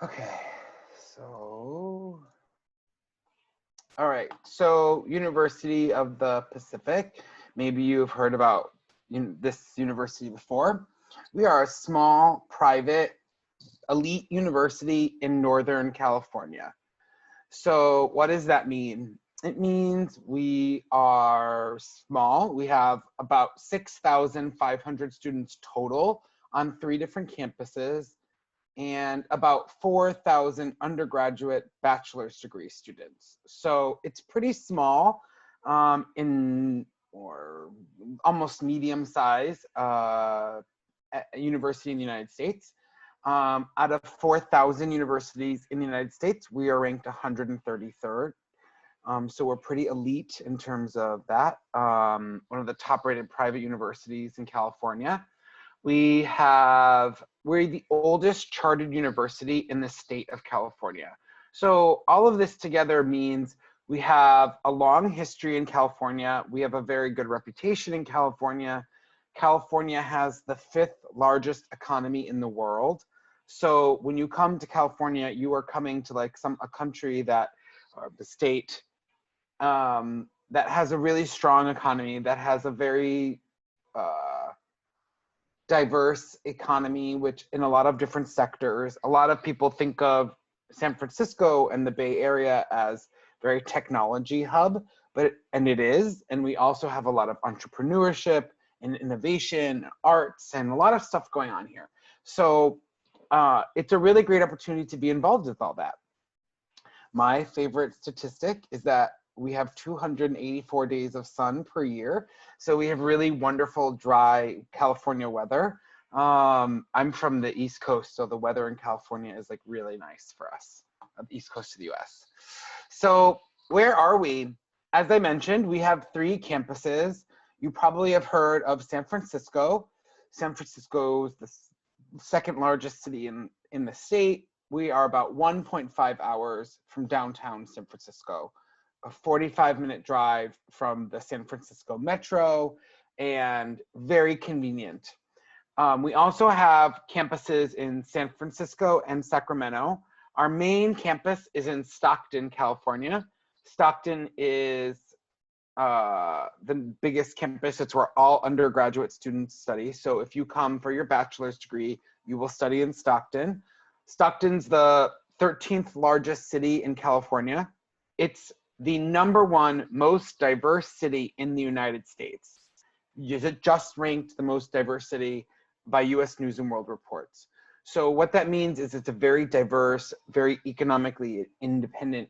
Okay, so, all right. So University of the Pacific, maybe you've heard about this university before. We are a small, private, elite university in Northern California. So what does that mean? It means we are small. We have about 6,500 students total on 3 different campuses, and about 4,000 undergraduate bachelor's degree students. So it's pretty small, in or almost medium size university in the United States. Out of 4,000 universities in the United States, we are ranked 133rd. So we're pretty elite in terms of that. One of the top rated private universities in California. We're the oldest chartered university in the state of California. So all of this together means we have a long history in California. We have a very good reputation in California. California has the 5th largest economy in the world. So when you come to California, you are coming to like a country that, or the state, that has a really strong economy, that has a very diverse economy, which in a lot of different sectors. A lot of people think of San Francisco and the Bay Area as very technology hub, and it is. And we also have a lot of entrepreneurship and innovation, arts, and a lot of stuff going on here. So it's a really great opportunity to be involved with all that. My favorite statistic is that we have 284 days of sun per year. So we have really wonderful, dry California weather. I'm from the East Coast, so the weather in California is like really nice for us, the East Coast of the US. So where are we? As I mentioned, we have 3 campuses. You probably have heard of San Francisco. San Francisco is the 2nd largest city in the state. We are about 1.5 hours from downtown San Francisco, a 45-minute drive from the San Francisco Metro, and very convenient. We also have campuses in San Francisco and Sacramento. Our main campus is in Stockton, California. Stockton is the biggest campus. It's where all undergraduate students study. So if you come for your bachelor's degree, you will study in Stockton. Stockton's the 13th largest city in California. It's the #1 most diverse city in the United States. It just ranked the most diverse city by US News and World Reports. So what that means is it's a very diverse, very economically independent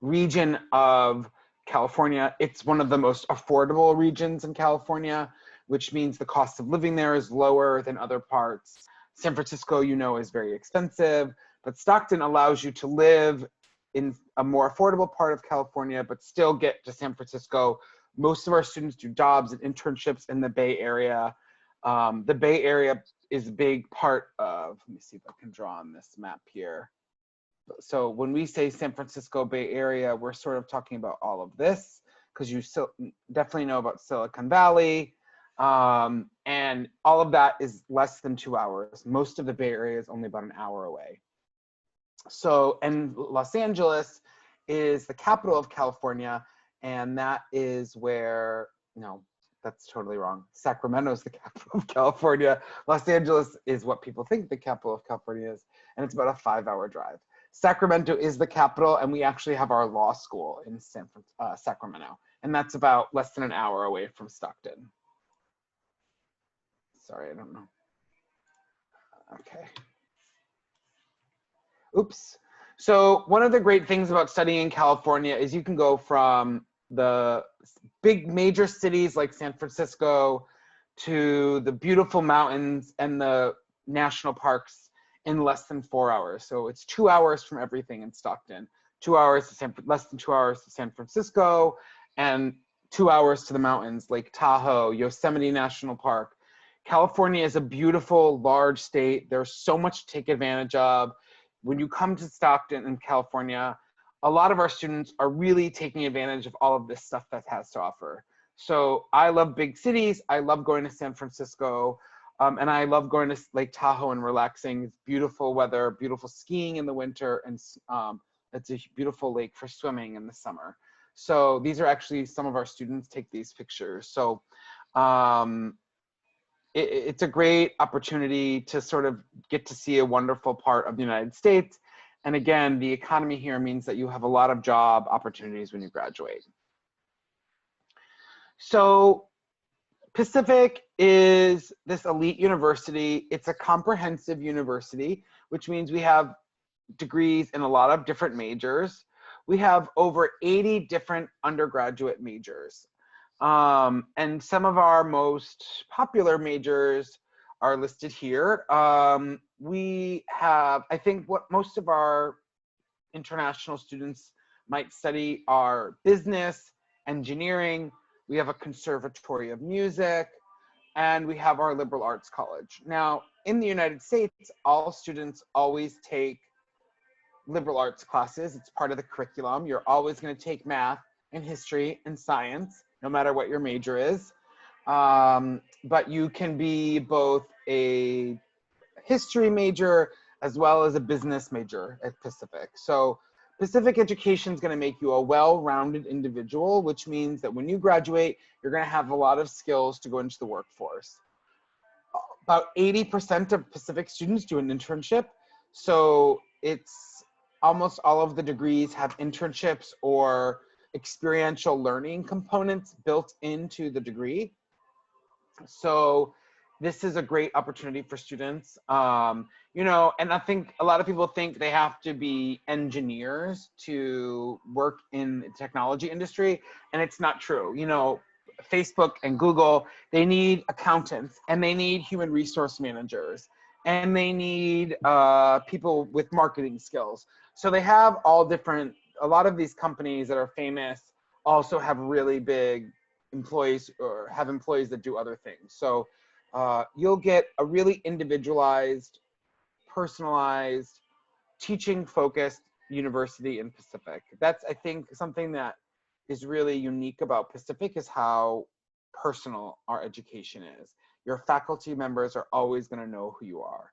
region of California. It's one of the most affordable regions in California, which means the cost of living there is lower than other parts. San Francisco, you know, is very expensive, but Stockton allows you to live in a more affordable part of California, but still get to San Francisco. Most of our students do jobs and internships in the Bay Area. The Bay Area is a big part of, let me see if I can draw on this map here. So when we say San Francisco Bay Area, we're sort of talking about all of this, because you definitely know about Silicon Valley, and all of that is less than 2 hours. Most of the Bay Area is only about an hour away. So, and Los Angeles is the capital of California, and that is where, no, that's totally wrong. Sacramento is the capital of California. Los Angeles is what people think the capital of California is, and it's about a 5-hour drive. Sacramento is the capital, and we actually have our law school in Sacramento, and that's about less than an hour away from Stockton. Sorry, I don't know. Okay. Oops. So one of the great things about studying in California is you can go from the big major cities like San Francisco to the beautiful mountains and the national parks in less than 4 hours. So it's 2 hours from everything in Stockton, 2 hours to less than 2 hours to San Francisco, and 2 hours to the mountains, Lake Tahoe, Yosemite National Park. California is a beautiful, large state. There's so much to take advantage of. When you come to Stockton in California, a lot of our students are really taking advantage of all of this stuff that has to offer. So I love big cities. I love going to San Francisco. And I love going to Lake Tahoe and relaxing. It's beautiful weather, beautiful skiing in the winter, and it's a beautiful lake for swimming in the summer. So these are actually some of our students take these pictures. So it's a great opportunity to sort of get to see a wonderful part of the United States. And again, the economy here means that you have a lot of job opportunities when you graduate. So Pacific is this elite university. It's a comprehensive university, which means we have degrees in a lot of different majors. We have over 80 different undergraduate majors. And some of our most popular majors are listed here. We have, I think what most of our international students might study are business, engineering. We have a conservatory of music, and we have our liberal arts college. Now, in the United States, all students always take liberal arts classes. It's part of the curriculum. You're always going to take math and history and science, no matter what your major is. But you can be both a history major as well as a business major at Pacific. So Pacific education is going to make you a well-rounded individual, which means that when you graduate, you're going to have a lot of skills to go into the workforce. About 80% of Pacific students do an internship. So it's almost all of the degrees have internships or experiential learning components built into the degree. So this is a great opportunity for students. You know, and I think a lot of people think they have to be engineers to work in the technology industry, and it's not true. You know, Facebook and Google, they need accountants, and they need human resource managers, and they need people with marketing skills. So they have all different, a lot of these companies that are famous also have really big employees or have employees that do other things. So you'll get a really individualized, personalized, teaching focused university in Pacific. That's, I think, something that is really unique about Pacific is how personal our education is. Your faculty members are always going to know who you are.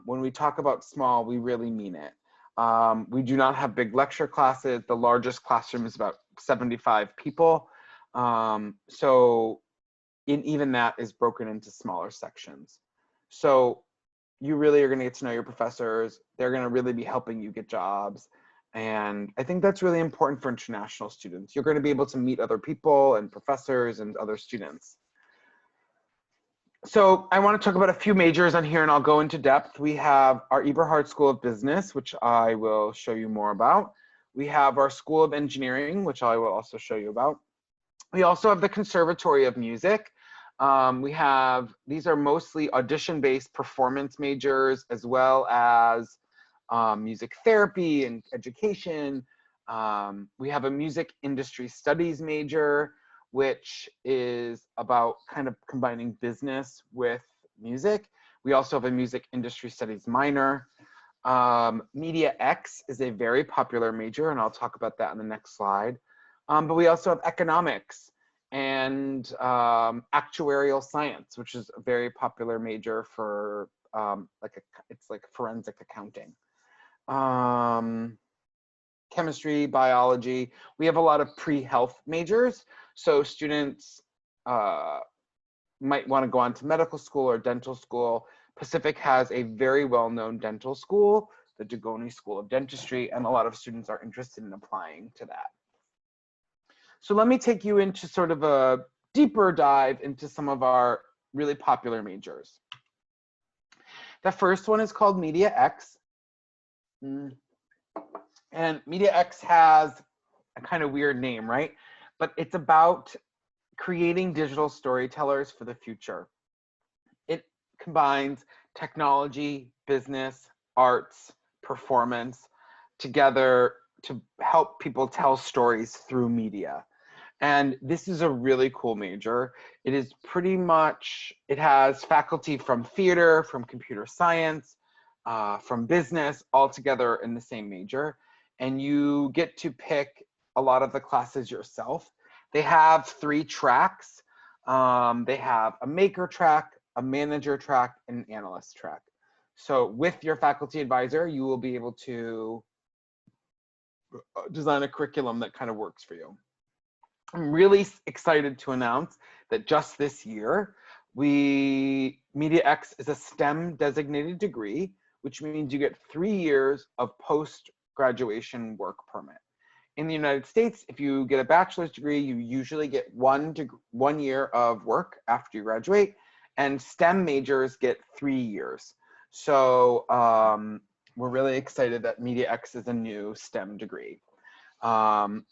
When we talk about small, we really mean it. We do not have big lecture classes. The largest classroom is about 75 people. So even that is broken into smaller sections. So you really are going to get to know your professors. They're going to really be helping you get jobs. And I think that's really important for international students. You're going to be able to meet other people and professors and other students. So I want to talk about a few majors on here, and I'll go into depth. We have our Eberhard School of Business, which I will show you more about. We have our School of Engineering, which I will also show you about. We also have the Conservatory of Music. These are mostly audition-based performance majors, as well as music therapy and education. We have a music industry studies major, which is about kind of combining business with music. We also have a music industry studies minor. Media X is a very popular major, and I'll talk about that in the next slide. But we also have economics and actuarial science, which is a very popular major for it's like forensic accounting. Chemistry, biology. We have a lot of pre-health majors. So students might want to go on to medical school or dental school. Pacific has a very well-known dental school, the Dugoni School of Dentistry, and a lot of students are interested in applying to that. So let me take you into sort of a deeper dive into some of our really popular majors. The first one is called Media X. And Media X has a kind of weird name, right? But it's about creating digital storytellers for the future. It combines technology, business, arts, performance together to help people tell stories through media. And this is a really cool major. It is pretty much, it has faculty from theater, from computer science, from business, all together in the same major. And you get to pick a lot of the classes yourself. They have 3 tracks. They have a maker track, a manager track, and an analyst track. So with your faculty advisor, you will be able to design a curriculum that kind of works for you. I'm really excited to announce that just this year, MediaX is a STEM designated degree, which means you get 3 years of post-graduation work permit. In the United States, if you get a bachelor's degree, you usually get 1 year of work after you graduate, and STEM majors get 3 years. So we're really excited that MediaX is a new STEM degree. All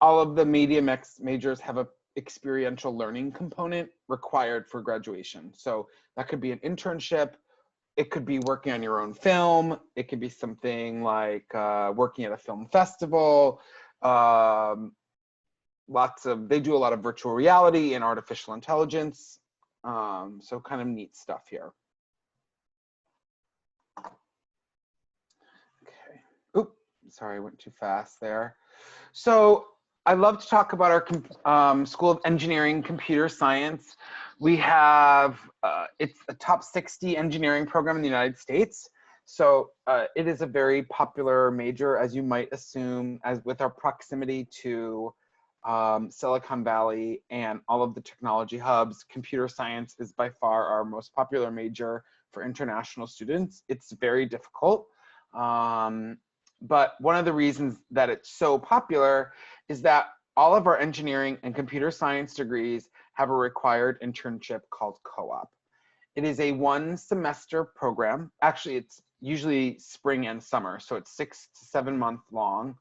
of the MediaX majors have a experiential learning component required for graduation. So that could be an internship. It could be working on your own film. It could be something like working at a film festival. They do a lot of virtual reality and artificial intelligence. So kind of neat stuff here. Okay. Oop, sorry, I went too fast there. So I love to talk about our School of Engineering Computer Science. We have, it's a top 60 engineering program in the United States. So it is a very popular major, as you might assume, as with our proximity to Silicon Valley and all of the technology hubs. Computer science is by far our most popular major for international students. It's very difficult. But one of the reasons that it's so popular is that all of our engineering and computer science degrees have a required internship called co-op. It is a 1-semester program. Actually, it's usually spring and summer, so it's 6 to 7 month long.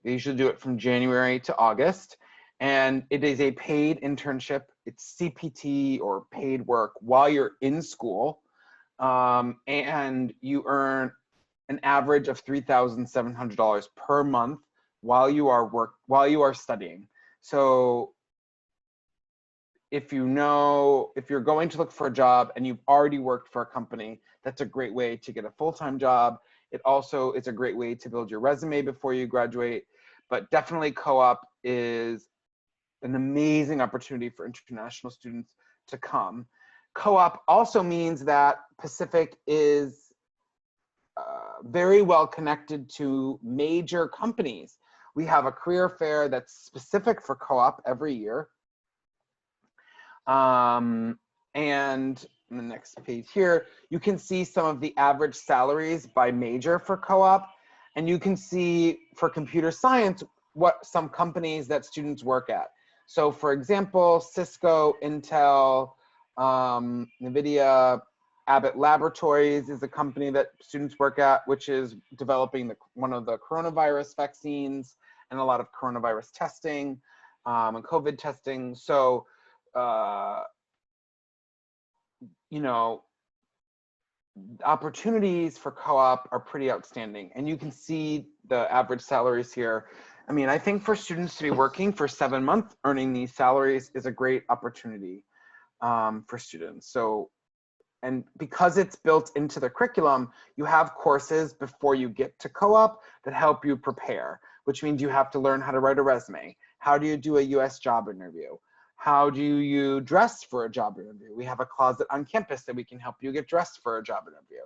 They usually do it from January to August, and it is a paid internship. It's CPT or paid work while you're in school, and you earn an average of $3,700 per month while you are studying. So if you're going to look for a job and you've already worked for a company, that's a great way to get a full-time job. It also is a great way to build your resume before you graduate, but definitely co-op is an amazing opportunity for international students to come. Co-op also means that Pacific is very well connected to major companies. We have a career fair that's specific for co-op every year. And on the next page here, you can see some of the average salaries by major for co-op. And you can see for computer science, what some companies that students work at. So for example, Cisco, Intel, NVIDIA, Abbott Laboratories is a company that students work at, which is developing one of the coronavirus vaccines and a lot of coronavirus testing and COVID testing. So, you know, opportunities for co-op are pretty outstanding. And you can see the average salaries here. I mean, I think for students to be working for 7 months, earning these salaries is a great opportunity for students. So, and because it's built into the curriculum, you have courses before you get to co-op that help you prepare, which means you have to learn how to write a resume. How do you do a US job interview? How do you dress for a job interview? We have a closet on campus that we can help you get dressed for a job interview.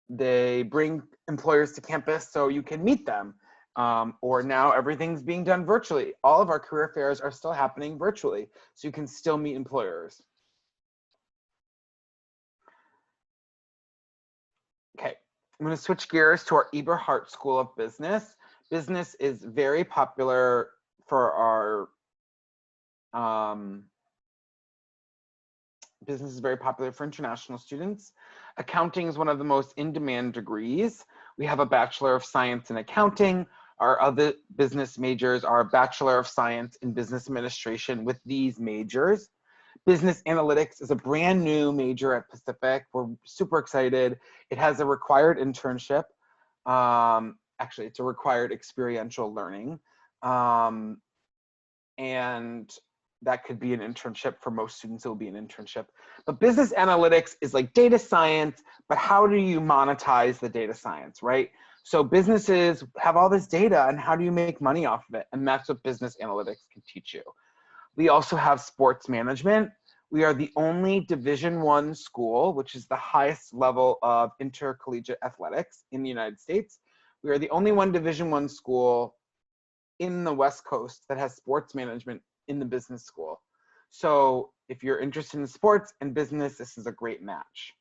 They bring employers to campus so you can meet them. Or now everything's being done virtually. All of our career fairs are still happening virtually, so you can still meet employers. Okay, I'm going to switch gears to our Eberhart School of Business. Business is very popular for our business is very popular for international students. Accounting is one of the most in-demand degrees. We have a Bachelor of Science in Accounting. Our other business majors are a Bachelor of Science in Business Administration with these majors. Business Analytics is a brand new major at Pacific. We're super excited. It has a required internship. Actually, it's a required experiential learning. And that could be an internship. For most students, it will be an internship. But business analytics is like data science, but how do you monetize the data science, right? So businesses have all this data, and how do you make money off of it? And that's what business analytics can teach you. We also have sports management. We are the only Division I school, which is the highest level of intercollegiate athletics in the United States. We are the only one Division I school in the West Coast that has sports management in the business school. So if you're interested in sports and business, this is a great match.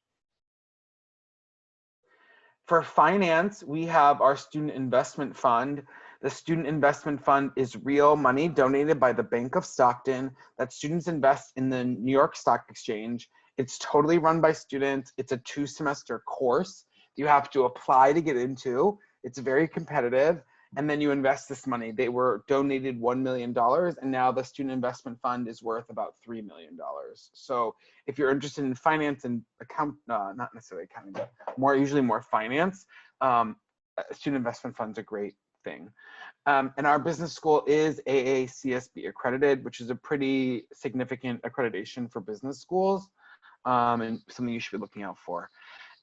For finance, we have our student investment fund. The student investment fund is real money donated by the Bank of Stockton that students invest in the New York Stock Exchange. It's totally run by students. It's a 2-semester course you have to apply to get into. It's very competitive. And then you invest this money. They were donated $1 million, and now the student investment fund is worth about $3 million. So if you're interested in finance and not necessarily accounting, but usually more finance, student investment fund's a great thing. And our business school is AACSB accredited, which is a pretty significant accreditation for business schools, and something you should be looking out for.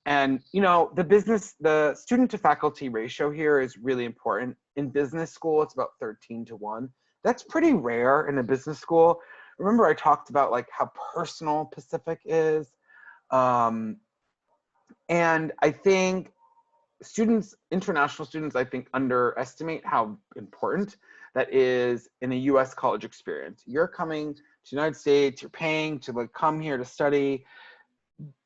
And the student to faculty ratio here is really important. In business school, it's about 13:1. That's pretty rare in a business school. Remember I talked about like how personal Pacific is. And I think international students, I think, underestimate how important that is in a US college experience. You're coming to the United States, you're paying to like come here to study.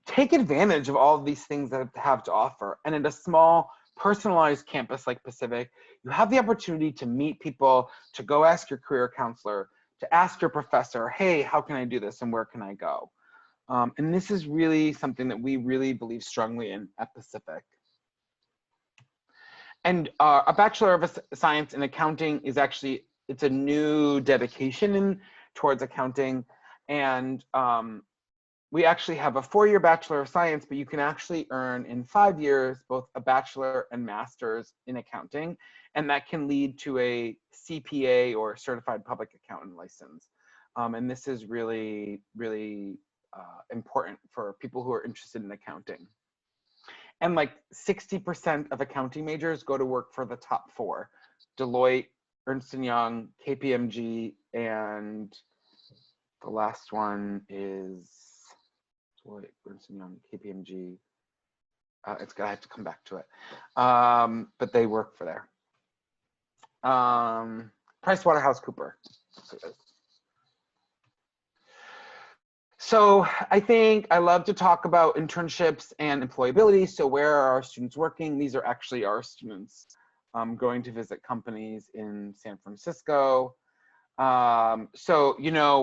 Take advantage of all of these things that have to offer. And in a small, personalized campus like Pacific, you have the opportunity to meet people, to go ask your career counselor, to ask your professor, hey, how can I do this and where can I go? And this is really something that we really believe strongly in at Pacific. And a Bachelor of Science in Accounting is actually, it's a new dedication towards accounting. And we actually have a 4-year Bachelor of Science, but you can actually earn in 5 years both a bachelor and master's in accounting, and that can lead to a CPA or Certified Public Accountant license. And this is really, really important for people who are interested in accounting. And like 60% of accounting majors go to work for the top 4: Deloitte, Ernst & Young, KPMG, and the last one is Ernst & Young, KPMG. I have to come back to it. But they work for there. PricewaterhouseCoopers. So I think I love to talk about internships and employability. So where are our students working? These are actually our students going to visit companies in San Francisco. So,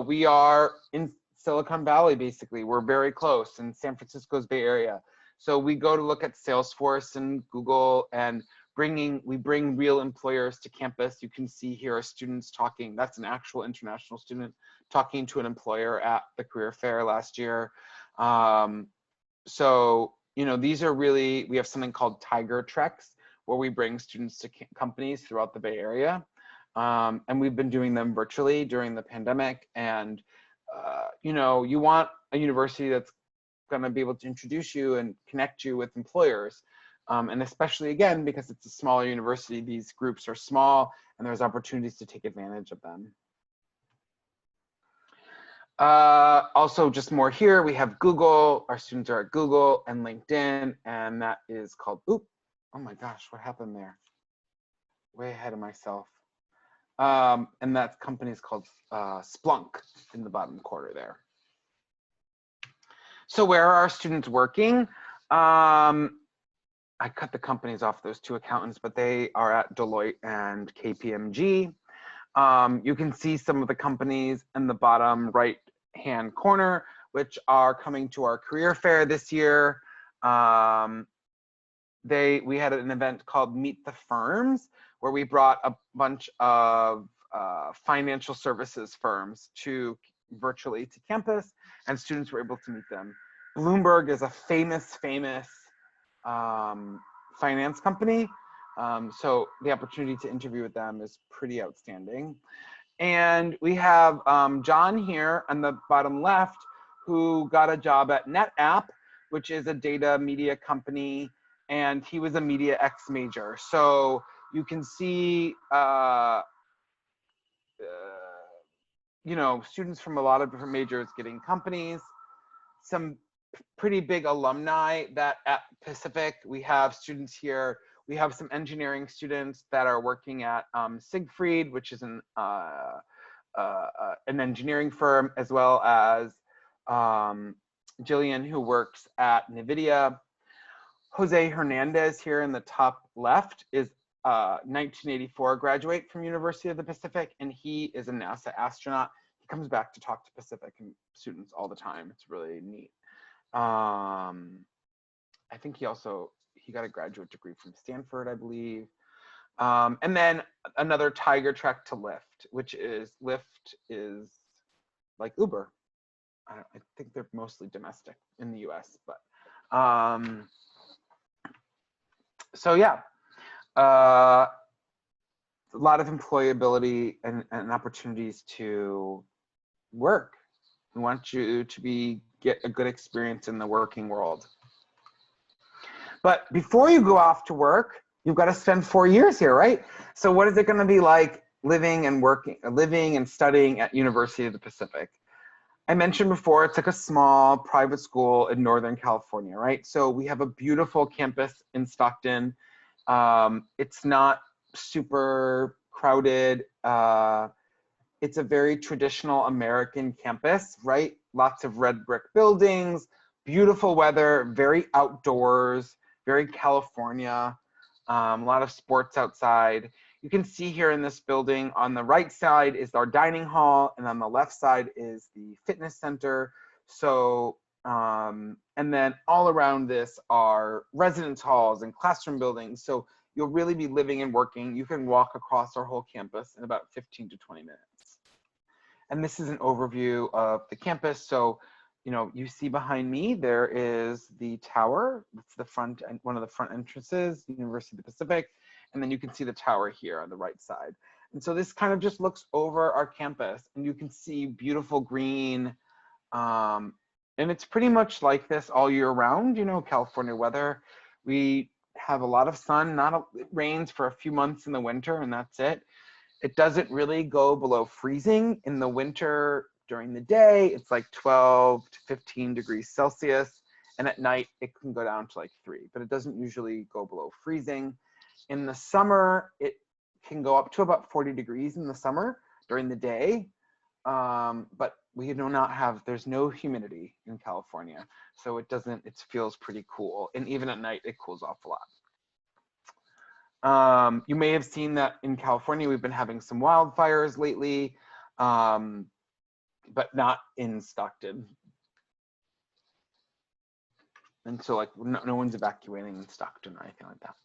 we are in Silicon Valley, basically. We're very close in San Francisco's Bay Area. So we go to look at Salesforce and Google, and we bring real employers to campus. You can see here our students talking. That's an actual international student talking to an employer at the career fair last year. So, these are really, we have something called Tiger Treks, where we bring students to companies throughout the Bay Area. And we've been doing them virtually during the pandemic. And, you want a university that's going to be able to introduce you and connect you with employers. And especially, again, because it's a smaller university, these groups are small and there's opportunities to take advantage of them. Also, just more here, we have Google. Our students are at Google and LinkedIn, and that is called, oh my gosh, what happened there? Way ahead of myself. And that company is called Splunk in the bottom corner there. So where are our students working? I cut the companies off those 2 accountants, but they are at Deloitte and KPMG. You can see some of the companies in the bottom right-hand corner, which are coming to our career fair this year. We had an event called Meet the Firms, where we brought a bunch of financial services firms virtually to campus, and students were able to meet them. Bloomberg is a famous finance company. So the opportunity to interview with them is pretty outstanding. And we have John here on the bottom left, who got a job at NetApp, which is a data media company, and he was a Media X major. So you can see, you know, students from a lot of different majors getting companies, some pretty big alumni that at Pacific, we have students here. We have some engineering students that are working at Siegfried, which is an engineering firm, as well as Jillian, who works at NVIDIA. Jose Hernandez here in the top left is 1984 graduate from University of the Pacific, and he is a NASA astronaut. He comes back to talk to Pacific and students all the time. It's really neat. I think he got a graduate degree from Stanford, I believe. And then another Tiger Trek to Lyft, which is Lyft is like Uber. I think they're mostly domestic in the US, but so yeah, a lot of employability and opportunities to work. We want you to get a good experience in the working world. But before you go off to work, you've got to spend 4 years here, right? So what is it going to be like living and studying at University of the Pacific? I mentioned before, it's like a small private school in Northern California, right? So we have a beautiful campus in Stockton. It's not super crowded. It's a very traditional American campus, right? Lots of red brick buildings, beautiful weather, very outdoors, very California, a lot of sports outside. You can see here in this building, on the right side is our dining hall, and on the left side is the fitness center. So, and then all around this are residence halls and classroom buildings. So you'll really be living and working. You can walk across our whole campus in about 15 to 20 minutes. And this is an overview of the campus. So, you know, you see behind me, there is the tower. It's the front and one of the front entrances, University of the Pacific. And then you can see the tower here on the right side. And so this kind of just looks over our campus, and you can see beautiful green. And it's pretty much like this all year round, you know, California weather. We have a lot of sun, it rains for a few months in the winter, and that's it. It doesn't really go below freezing in the winter. During the day, it's like 12 to 15 degrees Celsius. And at night, it can go down to like 3, but it doesn't usually go below freezing. In the summer, it can go up to about 40 degrees in the summer during the day. But we do not have, there's no humidity in California. So it feels pretty cool. And even at night, it cools off a lot. You may have seen that in California, we've been having some wildfires lately, but not in Stockton. And so like no one's evacuating in Stockton or anything like that.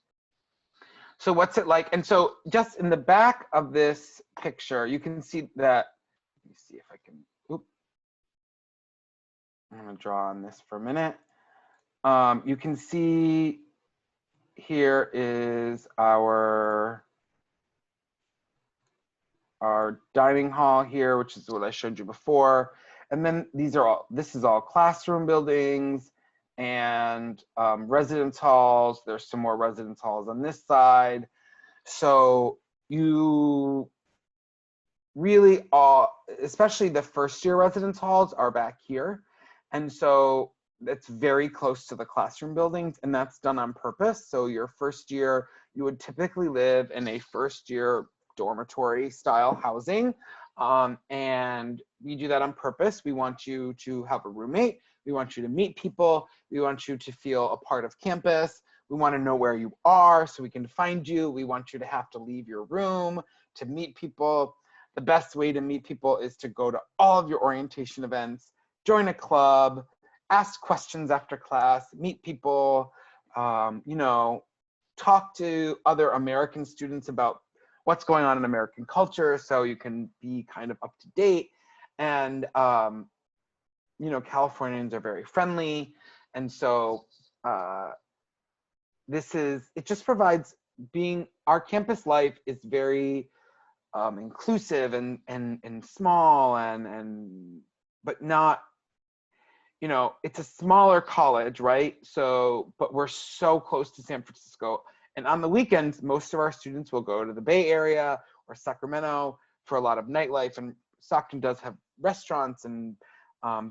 So what's it like? And so just in the back of this picture, you can see that, let me see if I can, I'm gonna draw on this for a minute. You can see here is our dining hall here, which is what I showed you before. And then this is all classroom buildings and residence halls. There's some more residence halls on this side. So you really especially the first year residence halls are back here. And so it's very close to the classroom buildings, and that's done on purpose. So your first year, you would typically live in a first year dormitory style housing. And we do that on purpose. We want you to have a roommate. We want you to meet people. We want you to feel a part of campus. We want to know where you are so we can find you. We want you to have to leave your room to meet people. The best way to meet people is to go to all of your orientation events, join a club, ask questions after class, meet people, you know, talk to other American students about what's going on in American culture so you can be kind of up to date. And, you know, Californians are very friendly. And so it just provides our campus life is very inclusive and small but not, you know, it's a smaller college, right? So, but we're so close to San Francisco. And on the weekends, most of our students will go to the Bay Area or Sacramento for a lot of nightlife. And Stockton does have restaurants and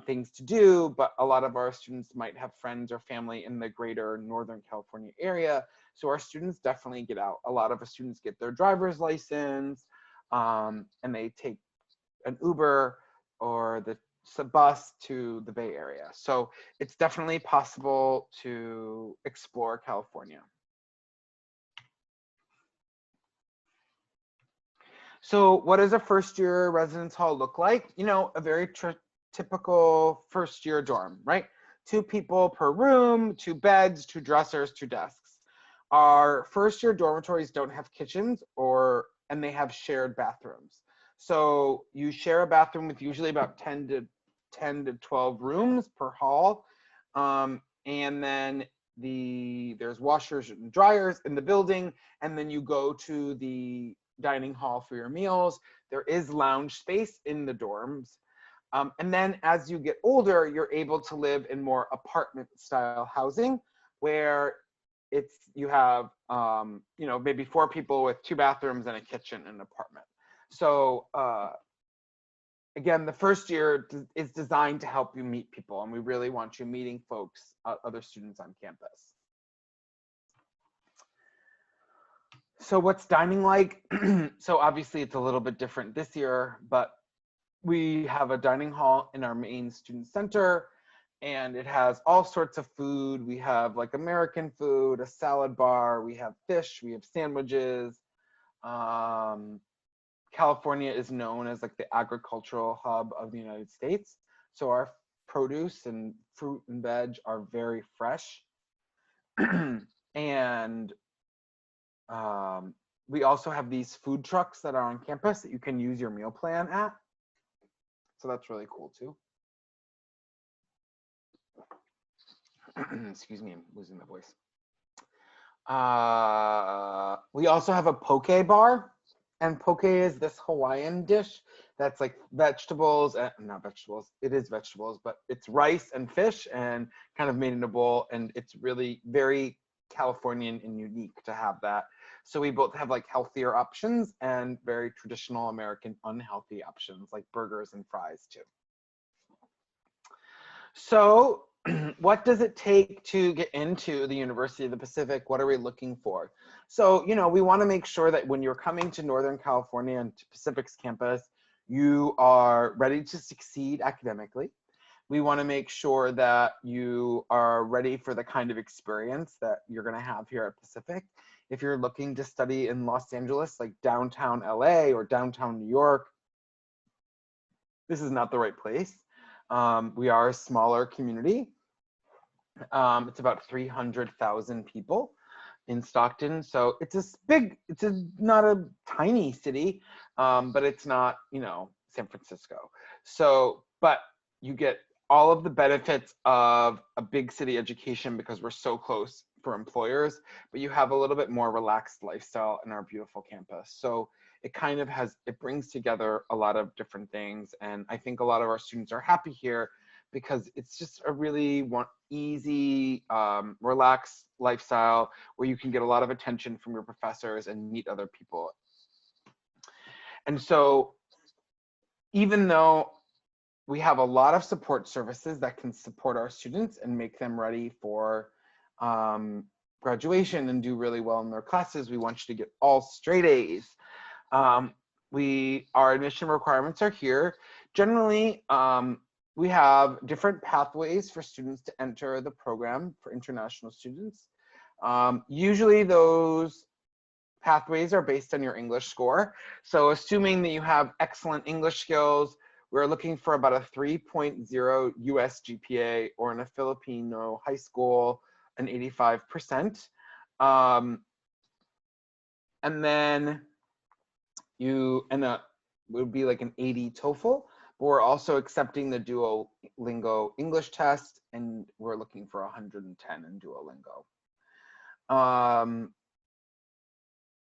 things to do, but a lot of our students might have friends or family in the greater Northern California area. So our students definitely get out. A lot of our students get their driver's license, and they take an Uber or the bus to the Bay Area. So it's definitely possible to explore California. So what does a first year residence hall look like? You know, a very typical first year dorm, right? 2 people per room, 2 beds, 2 dressers, 2 desks. Our first year dormitories don't have kitchens and they have shared bathrooms. So you share a bathroom with usually about 10 to 12 rooms per hall. And then there's washers and dryers in the building. And then you go to the dining hall for your meals. There is lounge space in the dorms. And then as you get older, you're able to live in more apartment style housing where you have, you know, maybe 4 people with 2 bathrooms and a kitchen in an apartment. So again, the first year is designed to help you meet people, and we really want you meeting folks, other students on campus. So what's dining like? So obviously it's a little bit different this year, but we have a dining hall in our main student center, and it has all sorts of food. We have like American food, a salad bar, we have fish, we have sandwiches. California is known as like the agricultural hub of the United States. So our produce and fruit and veg are very fresh. And we also have these food trucks that are on campus that you can use your meal plan at. So that's really cool too. Excuse me, I'm losing my voice. We also have a poke bar, and poke is this Hawaiian dish that's like vegetables, not vegetables, it is vegetables, but it's rice and fish and kind of made in a bowl, and it's really very Californian and unique to have that. So we both have like healthier options and very traditional American unhealthy options like burgers and fries too. So what does it take to get into the University of the Pacific? What are we looking for? So, you know, we want to make sure that when you're coming to Northern California and to Pacific's campus, you are ready to succeed academically. We want to make sure that you are ready for the kind of experience that you're going to have here at Pacific. If you're looking to study in Los Angeles, like downtown LA or downtown New York, this is not the right place. We are a smaller community. It's about 300,000 people in Stockton. So it's not a tiny city, but it's not, you know, San Francisco. So, but you get all of the benefits of a big city education because we're so close for employers, but you have a little bit more relaxed lifestyle in our beautiful campus. So it kind of it brings together a lot of different things. And I think a lot of our students are happy here because it's just a really easy, relaxed lifestyle where you can get a lot of attention from your professors and meet other people. And so even though we have a lot of support services that can support our students and make them ready for graduation and do really well in their classes, we want you to get all straight A's. Our admission requirements are here. Generally, we have different pathways for students to enter the program for international students. Usually those pathways are based on your English score. So assuming that you have excellent English skills, we're looking for about a 3.0 US GPA, or in a Filipino high school, an 85%. And then it would be like an 80 TOEFL, but we're also accepting the Duolingo English test, and we're looking for 110 in Duolingo.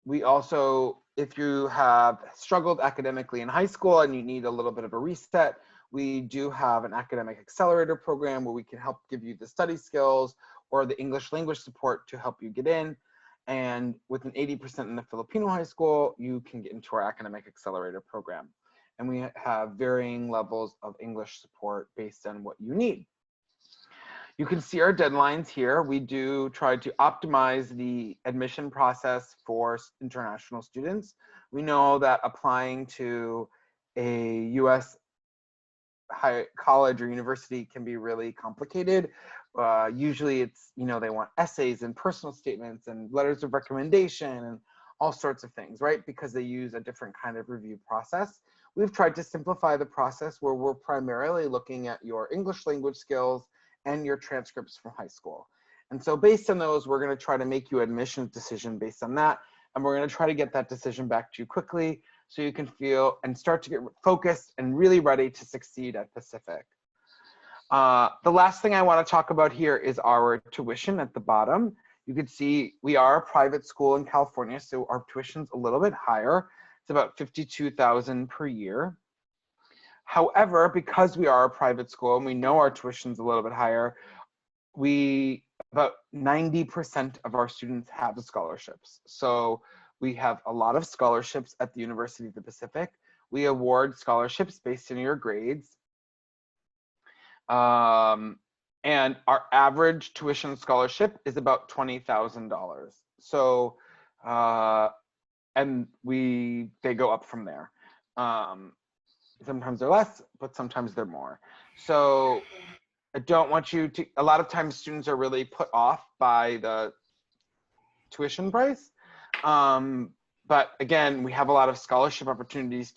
We also, if you have struggled academically in high school and you need a little bit of a reset, we do have an academic accelerator program where we can help give you the study skills or the English language support to help you get in. And with an 80% in the Filipino high school, you can get into our academic accelerator program. and we have varying levels of English support based on what you need. You can see our deadlines here. We do try to optimize the admission process for international students. We know that applying to a US high college or university can be really complicated. Usually it's, they want essays and personal statements and letters of recommendation and all sorts of things, right? Because they use a different kind of review process. We've tried to simplify the process where we're primarily looking at your English language skills and your transcripts from high school. And so based on those, we're going to try to make you an admissions decision based on that. And we're going to try to get that decision back to you quickly so you can feel and start to get focused and really ready to succeed at Pacific. The last thing I want to talk about here is our tuition at the bottom. You can see we are a private school in California, so our tuition's a little bit higher. It's about $52,000 per year. However, because we are a private school and we know our tuition's a little bit higher, about 90% of our students have scholarships. So we have a lot of scholarships at the University of the Pacific. We award scholarships based on your grades. And our average tuition scholarship is about $20,000. So, and they go up from there. Sometimes they're less, but sometimes they're more. So I don't want you to, a lot of times students are really put off by the tuition price. But again, we have a lot of scholarship opportunities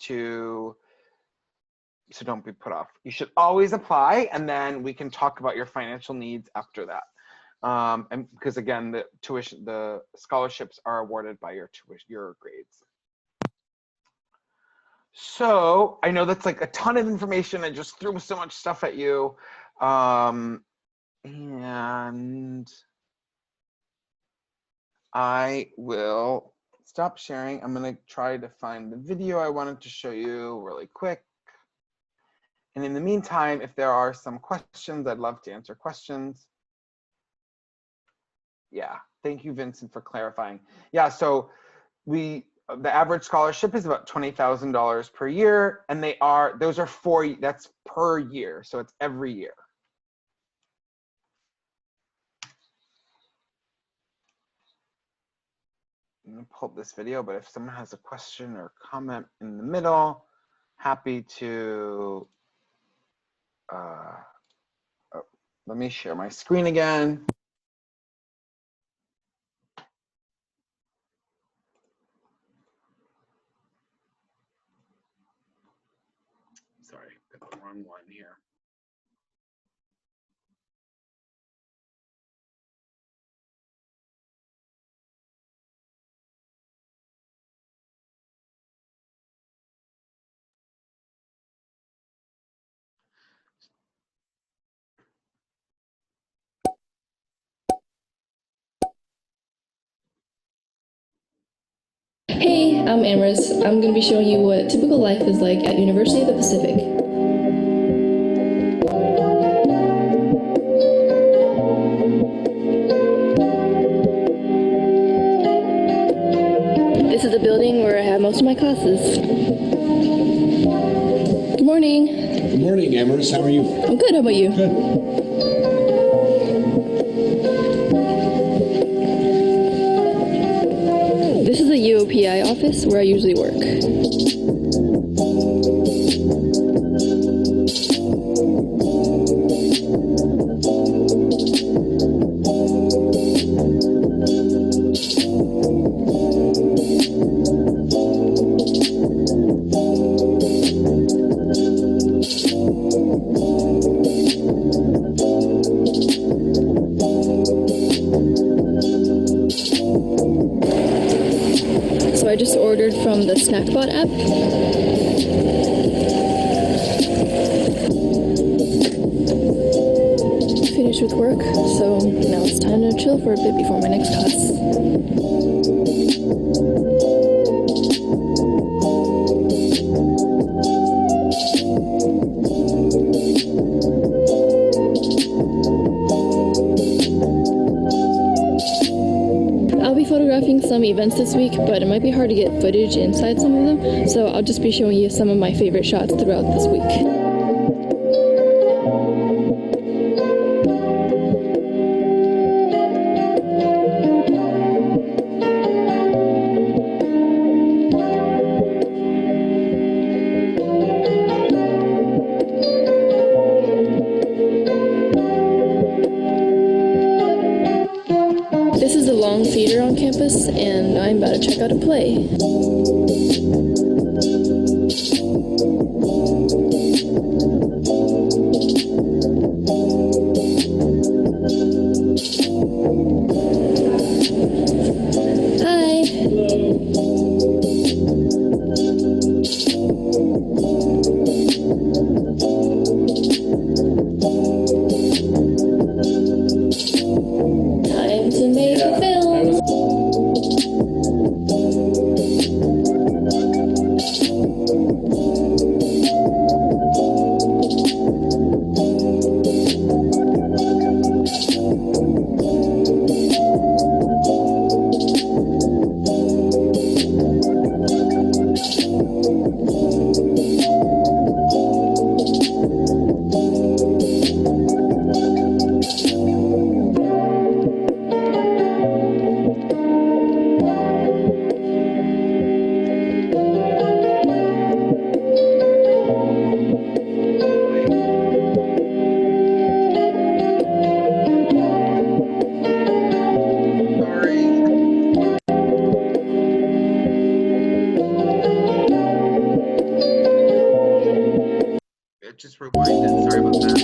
so don't be put off. You should always apply, and then we can talk about your financial needs after that. And because again, the scholarships are awarded by your grades. So I know that's like a ton of information. I just threw so much stuff at you. And I will stop sharing. I'm going to try to find the video I wanted to show you really quick. And in the meantime, if there are some questions, I'd love to answer questions. Yeah, thank you, Vincent, for clarifying. Yeah, so the average scholarship is about $20,000 per year, and that's per year, so it's every year. I'm gonna pull up this video, but if someone has a question or comment in the middle, happy to, let me share my screen again. Sorry, got the wrong one here. Hey, I'm Amris. I'm going to be showing you what typical life is like at University of the Pacific. This is the building where I have most of my classes. Good morning. Good morning, Amris. How are you? I'm good. How about you? Good. This is the UOPI office where I usually work. I just ordered from the Snackbot app. Finished with work, so now it's time to chill for a bit before my next class. I'll be photographing some some events this week, but it might be hard to get footage inside some of them, so I'll just be showing you some of my favorite shots throughout this week. This is the long theater on campus, and I'm about to check out a play. Time to make a film. It just rewinded. Sorry about that.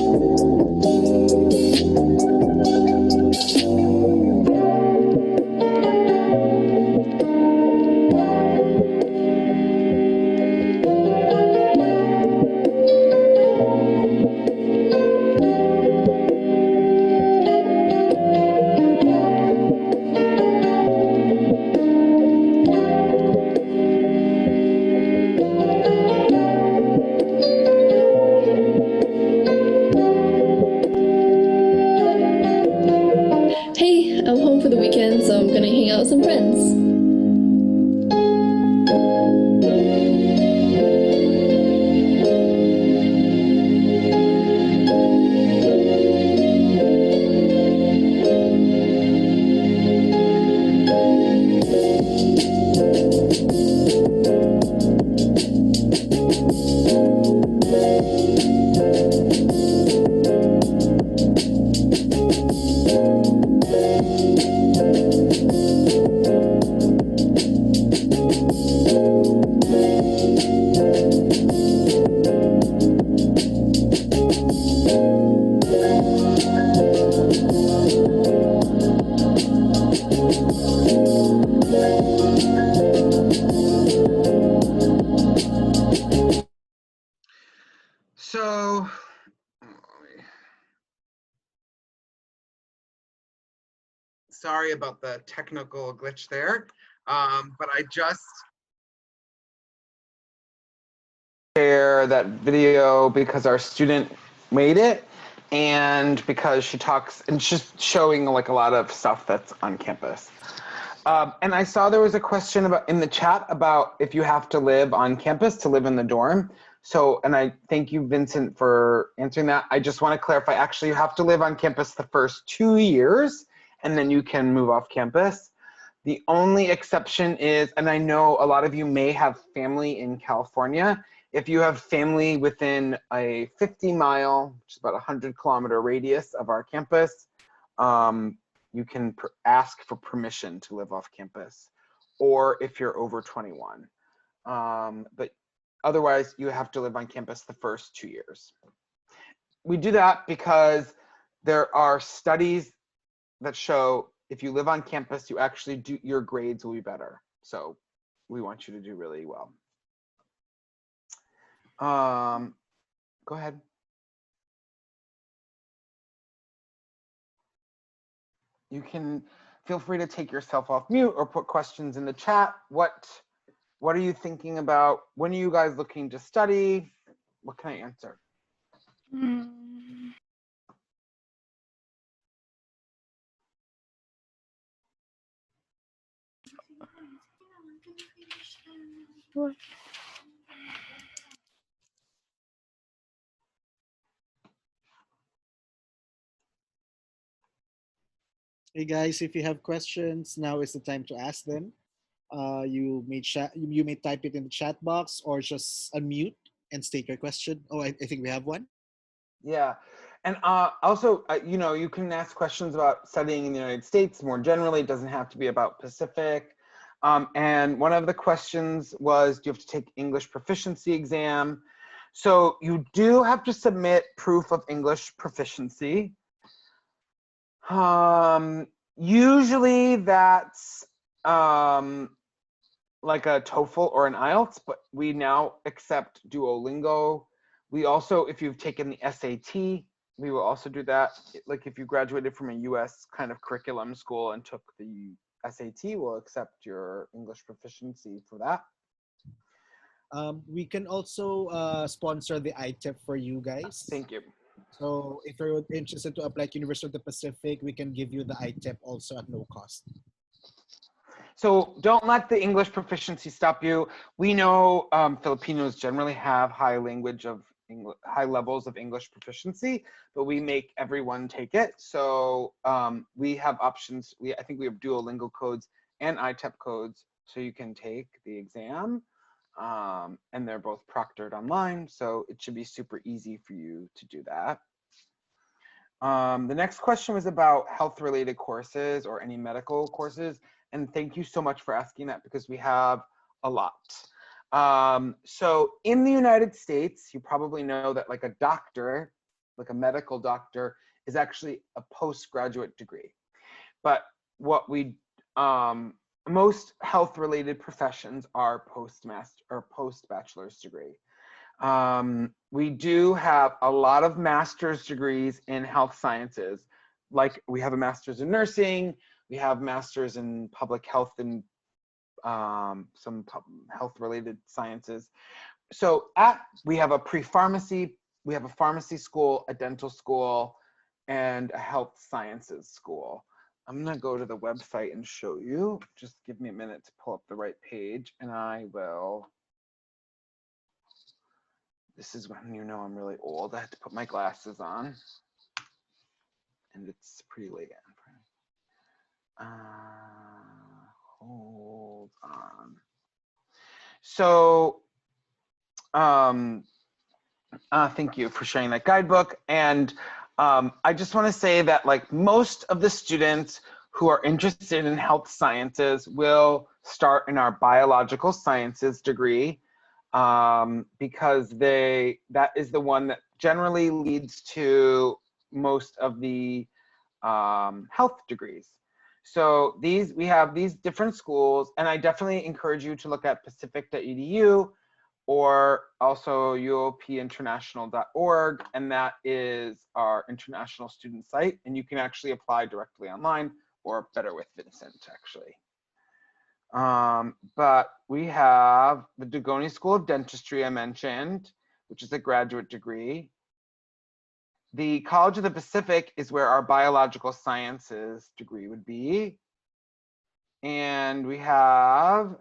Hey, I'm home for the weekend, so I'm gonna hang out with some friends. So, sorry about the technical glitch there, but I just share that video because our student made it, and because she talks and she's showing like a lot of stuff that's on campus. And I saw there was a question about in the chat about if you have to live on campus to live in the dorm. So, and I thank you, Vincent, for answering that. I just want to clarify, actually, you have to live on campus the first 2 years, and then you can move off campus. The only exception is, and I know a lot of you may have family in California, if you have family within a 50-mile, which is about a 100-kilometer radius of our campus, you can ask for permission to live off campus, or if you're over 21. But otherwise, you have to live on campus the first 2 years. We do that because there are studies that show if you live on campus, you actually do, your grades will be better. So we want you to do really well. Go ahead. You can feel free to take yourself off mute or put questions in the chat. What are you thinking about? When are you guys looking to study? What can I answer? Hey guys, if you have questions, now is the time to ask them. You may type it in the chat box or just unmute and state your question. Oh, I think we have one. Yeah. And also, you know, you can ask questions about studying in the United States more generally. It doesn't have to be about Pacific. And one of the questions was, do you have to take English proficiency exam? So you do have to submit proof of English proficiency. Usually that's like a TOEFL or an IELTS, but we now accept Duolingo. We also, if you've taken the SAT, we will also do that. Like if you graduated from a US kind of curriculum school and took the SAT, we'll accept your English proficiency for that. We can also sponsor the ITEP for you guys. Thank you. So if you're interested to apply to University of the Pacific, we can give you the ITEP also at no cost. So don't let the English proficiency stop you. We know Filipinos generally have high levels of English proficiency, but we make everyone take it. So we have options. I think we have Duolingo codes and ITEP codes, so you can take the exam. And they're both proctored online, so it should be super easy for you to do that. The next question was about health-related courses or any medical courses. And thank you so much for asking that because we have a lot. So in the United States, you probably know that like a doctor, like a medical doctor, is actually a postgraduate degree. But what we, most health-related professions are post-bachelor's degree. We do have a lot of master's degrees in health sciences. Like we have a master's in nursing, we have masters in public health and some health-related sciences. So we have a pre-pharmacy, we have a pharmacy school, a dental school, and a health sciences school. I'm gonna go to the website and show you. Just give me a minute to pull up the right page and I will. This is when you know I'm really old. I had to put my glasses on and it's pretty late. Hold on. So, thank you for sharing that guidebook. And I just want to say that like most of the students who are interested in health sciences will start in our biological sciences degree because that is the one that generally leads to most of the health degrees. So we have these different schools, and I definitely encourage you to look at pacific.edu or also uopinternational.org, and that is our international student site, and you can actually apply directly online or better with Vincent actually. But we have the Dugoni School of Dentistry I mentioned, which is a graduate degree. The College of the Pacific is where our biological sciences degree would be. And we have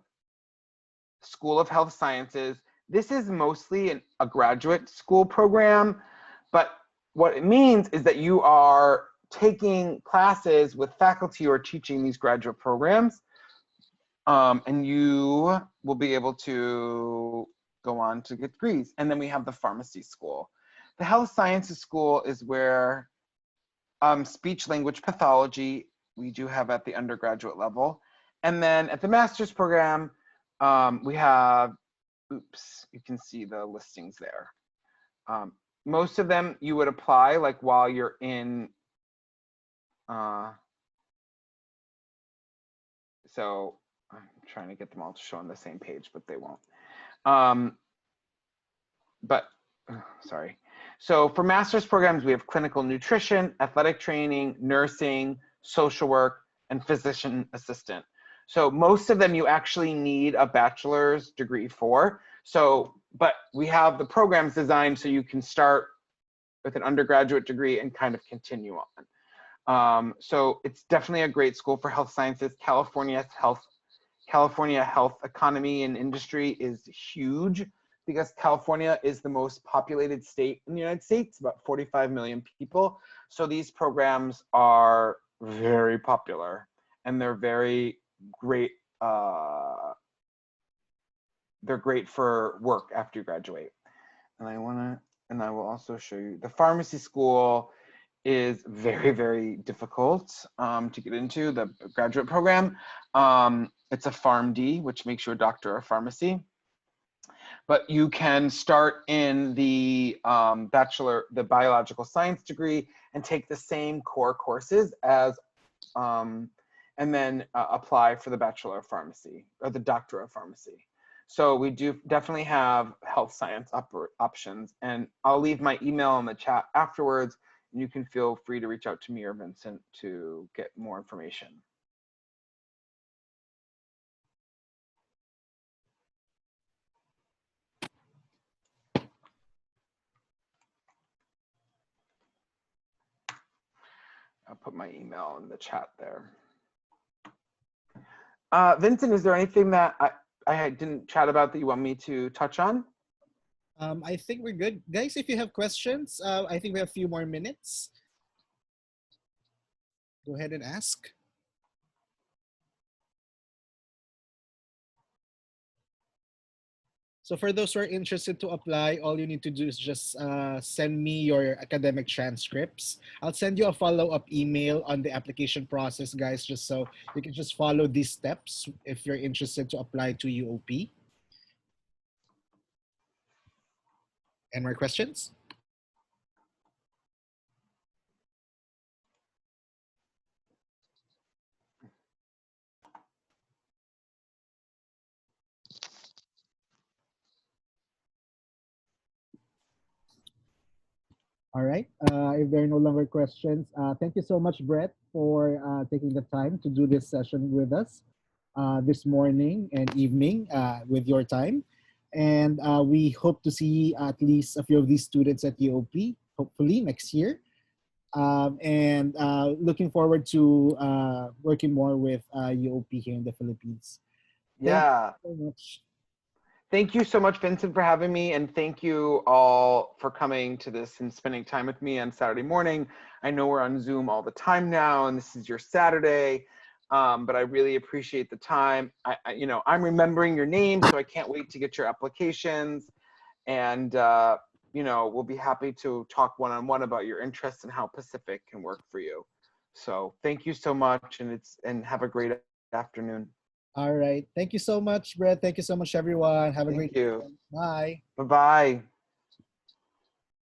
School of Health Sciences. This is mostly a graduate school program, but what it means is that you are taking classes with faculty who are teaching these graduate programs, and you will be able to go on to get degrees. And then we have the pharmacy school. The health sciences school is where speech language pathology we do have at the undergraduate level. And then at the master's program, we have, oops, you can see the listings there. Most of them you would apply like while you're in, so I'm trying to get them all to show on the same page, but they won't. Sorry. So for master's programs, we have clinical nutrition, athletic training, nursing, social work, and physician assistant. So most of them you actually need a bachelor's degree for. So, but we have the programs designed so you can start with an undergraduate degree and kind of continue on. So it's definitely a great school for health sciences. California Health California health economy and industry is huge because California is the most populated state in the United States, about 45 million people. So these programs are very popular and they're very great. They're great for work after you graduate. And I will also show you the pharmacy school is very, very difficult to get into, the graduate program. It's a PharmD, which makes you a doctor of pharmacy. But you can start in the the biological science degree and take the same core courses as, and then apply for the Bachelor of Pharmacy or the Doctor of Pharmacy. So we do definitely have health science options, and I'll leave my email in the chat afterwards. And you can feel free to reach out to me or Vincent to get more information. I'll put my email in the chat there. Vincent, is there anything that I didn't chat about that you want me to touch on? I think we're good. Guys, if you have questions, I think we have a few more minutes. Go ahead and ask. So for those who are interested to apply, all you need to do is just send me your academic transcripts. I'll send you a follow-up email on the application process, guys, just so you can just follow these steps if you're interested to apply to UOP. Any more questions? All right. If there are no longer questions, thank you so much, Brett, for taking the time to do this session with us this morning and evening with your time. And we hope to see at least a few of these students at UOP, hopefully next year. And looking forward to working more with UOP here in the Philippines. Yeah. Thank you so much. Thank you so much, Vincent, for having me. And thank you all for coming to this and spending time with me on Saturday morning. I know we're on Zoom all the time now, and this is your Saturday, but I really appreciate the time. I'm remembering your name, so I can't wait to get your applications. And, we'll be happy to talk one-on-one about your interests and how Pacific can work for you. So thank you so much, and have a great afternoon. All right. Thank you so much, Brett. Thank you so much, everyone. Have a Thank great you. day. Bye. Bye-bye.